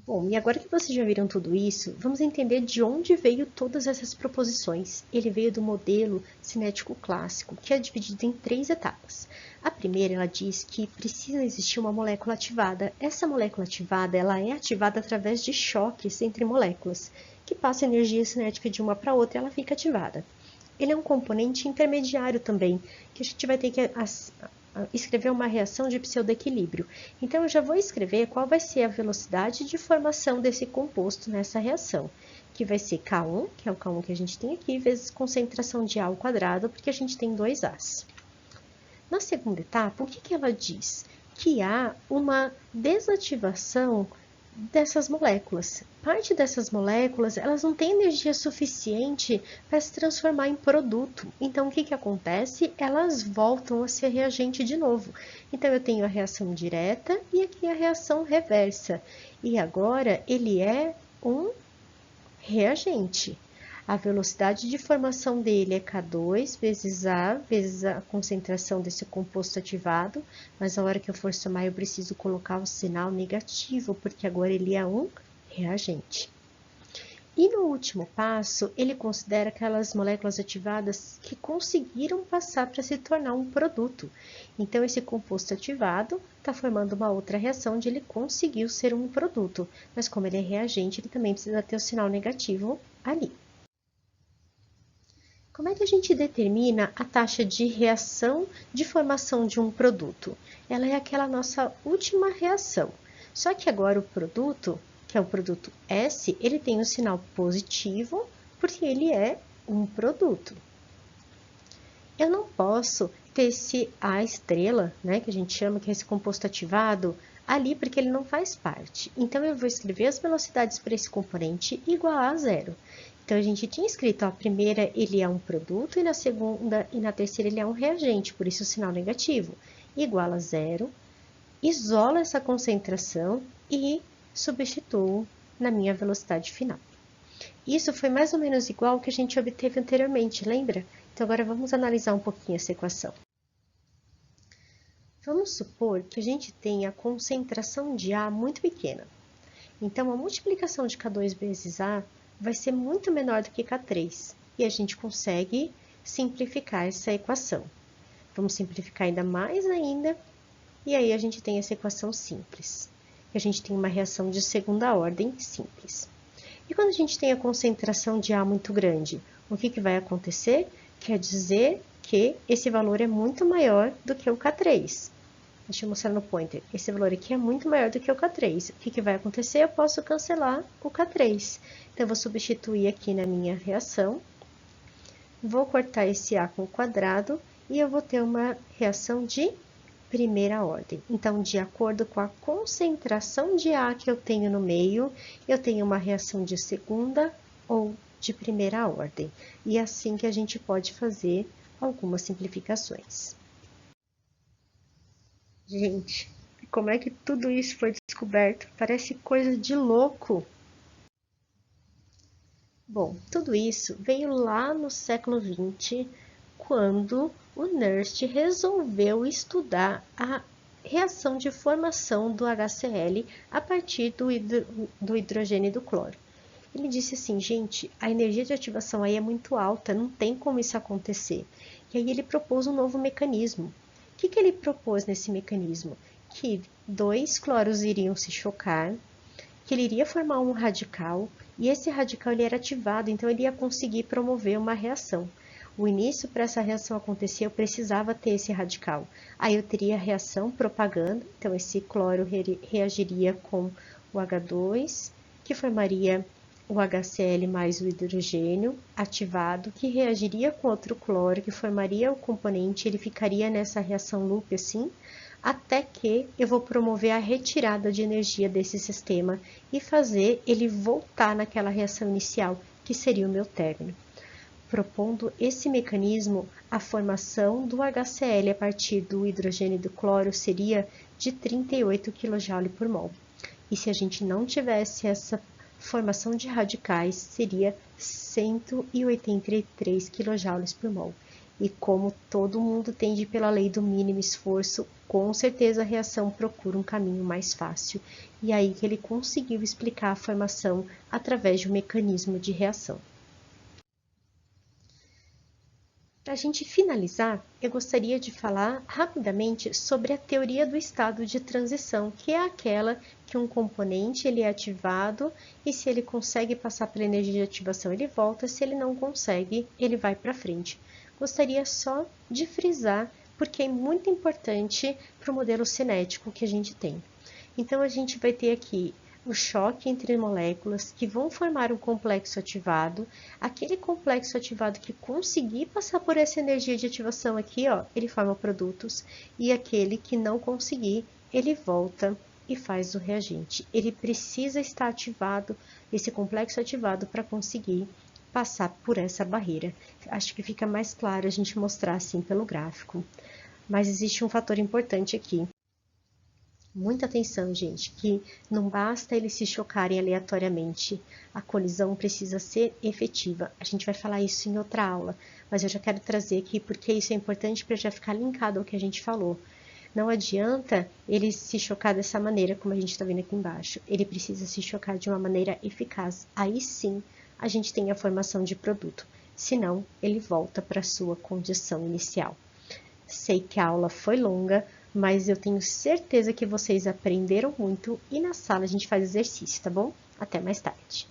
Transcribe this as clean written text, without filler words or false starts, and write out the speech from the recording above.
Bom, e agora que vocês já viram tudo isso, vamos entender de onde veio todas essas proposições. Ele veio do modelo cinético clássico, que é dividido em 3 etapas. A primeira, ela diz que precisa existir uma molécula ativada. Essa molécula ativada, ela é ativada através de choques entre moléculas, que passa energia cinética de uma para outra e ela fica ativada. Ele é um componente intermediário também, que a gente vai ter que escrever uma reação de pseudoequilíbrio. Então, eu já vou escrever qual vai ser a velocidade de formação desse composto nessa reação, que vai ser K1, que é o K1 que a gente tem aqui, vezes concentração de A ao quadrado, porque a gente tem 2 As. Na segunda etapa, o que ela diz? Que há uma desativação dessas moléculas. Parte dessas moléculas, elas não têm energia suficiente para se transformar em produto. Então, o que acontece? Elas voltam a ser reagente de novo. Então, eu tenho a reação direta e aqui a reação reversa. E agora, ele é um reagente. A velocidade de formação dele é K2 vezes a concentração desse composto ativado, mas a hora que eu for somar eu preciso colocar o sinal negativo, porque agora ele é um reagente. E no último passo, ele considera aquelas moléculas ativadas que conseguiram passar para se tornar um produto. Então, esse composto ativado está formando uma outra reação onde ele conseguiu ser um produto, mas como ele é reagente, ele também precisa ter o sinal negativo ali. Como é que a gente determina a taxa de reação de formação de um produto? Ela é aquela nossa última reação. Só que agora o produto, que é o produto S, ele tem o sinal positivo porque ele é um produto. Eu não posso ter esse A estrela, né, que a gente chama que é esse composto ativado, ali porque ele não faz parte. Então, eu vou escrever as velocidades para esse componente igual a zero. Então, a gente tinha escrito, ó, a primeira ele é um produto e na segunda e na terceira ele é um reagente, por isso o sinal negativo, igual a zero. Isolo essa concentração e substituo na minha velocidade final. Isso foi mais ou menos igual ao que a gente obteve anteriormente, lembra? Então, agora vamos analisar um pouquinho essa equação. Vamos supor que a gente tenha a concentração de A muito pequena. Então, a multiplicação de K2 vezes A vai ser muito menor do que K3. E a gente consegue simplificar essa equação. Vamos simplificar ainda mais ainda. E aí, a gente tem essa equação simples. A gente tem uma reação de segunda ordem simples. E quando a gente tem a concentração de A muito grande, o que vai acontecer? Quer dizer que esse valor é muito maior do que o K3. Deixa eu mostrar no pointer. Esse valor aqui é muito maior do que o K3. O que vai acontecer? Eu posso cancelar o K3. Então, eu vou substituir aqui na minha reação. Vou cortar esse A com o quadrado e eu vou ter uma reação de primeira ordem. Então, de acordo com a concentração de A que eu tenho no meio, eu tenho uma reação de segunda ou de primeira ordem. E é assim que a gente pode fazer algumas simplificações. Gente, como é que tudo isso foi descoberto? Parece coisa de louco. Bom, tudo isso veio lá no século XX, quando o Nernst resolveu estudar a reação de formação do HCl a partir do hidrogênio e do cloro. Ele disse assim, gente, a energia de ativação aí é muito alta, não tem como isso acontecer. E aí ele propôs um novo mecanismo. O que ele propôs nesse mecanismo? Que 2 cloros iriam se chocar, que ele iria formar um radical, e esse radical ele era ativado, então ele ia conseguir promover uma reação. O início para essa reação acontecer, eu precisava ter esse radical. Aí eu teria a reação propagando, então esse cloro reagiria com o H2, que formaria o HCl mais o hidrogênio ativado, que reagiria com outro cloro, que formaria o componente, ele ficaria nessa reação loop assim, até que eu vou promover a retirada de energia desse sistema e fazer ele voltar naquela reação inicial, que seria o meu término. Propondo esse mecanismo, a formação do HCl a partir do hidrogênio e do cloro seria de 38 kJ por mol. E se a gente não tivesse essa formação de radicais, seria 183 kJ por mol. E como todo mundo tende pela lei do mínimo esforço, com certeza a reação procura um caminho mais fácil. E aí que ele conseguiu explicar a formação através de um mecanismo de reação. Para a gente finalizar, eu gostaria de falar rapidamente sobre a teoria do estado de transição, que é aquela que um componente ele é ativado e se ele consegue passar pela energia de ativação ele volta, se ele não consegue ele vai para frente. Gostaria só de frisar porque é muito importante para o modelo cinético que a gente tem. Então a gente vai ter aqui o choque entre moléculas que vão formar um complexo ativado. Aquele complexo ativado que conseguir passar por essa energia de ativação aqui, ó, ele forma produtos. E aquele que não conseguir, ele volta e faz o reagente. Ele precisa estar ativado, esse complexo ativado, para conseguir passar por essa barreira. Acho que fica mais claro a gente mostrar assim pelo gráfico. Mas existe um fator importante aqui. Muita atenção, gente, que não basta eles se chocarem aleatoriamente. A colisão precisa ser efetiva. A gente vai falar isso em outra aula, mas eu já quero trazer aqui porque isso é importante para já ficar linkado ao que a gente falou. Não adianta ele se chocar dessa maneira, como a gente está vendo aqui embaixo. Ele precisa se chocar de uma maneira eficaz. Aí sim a gente tem a formação de produto. Senão, ele volta para a sua condição inicial. Sei que a aula foi longa, mas eu tenho certeza que vocês aprenderam muito e na sala a gente faz exercício, tá bom? Até mais tarde.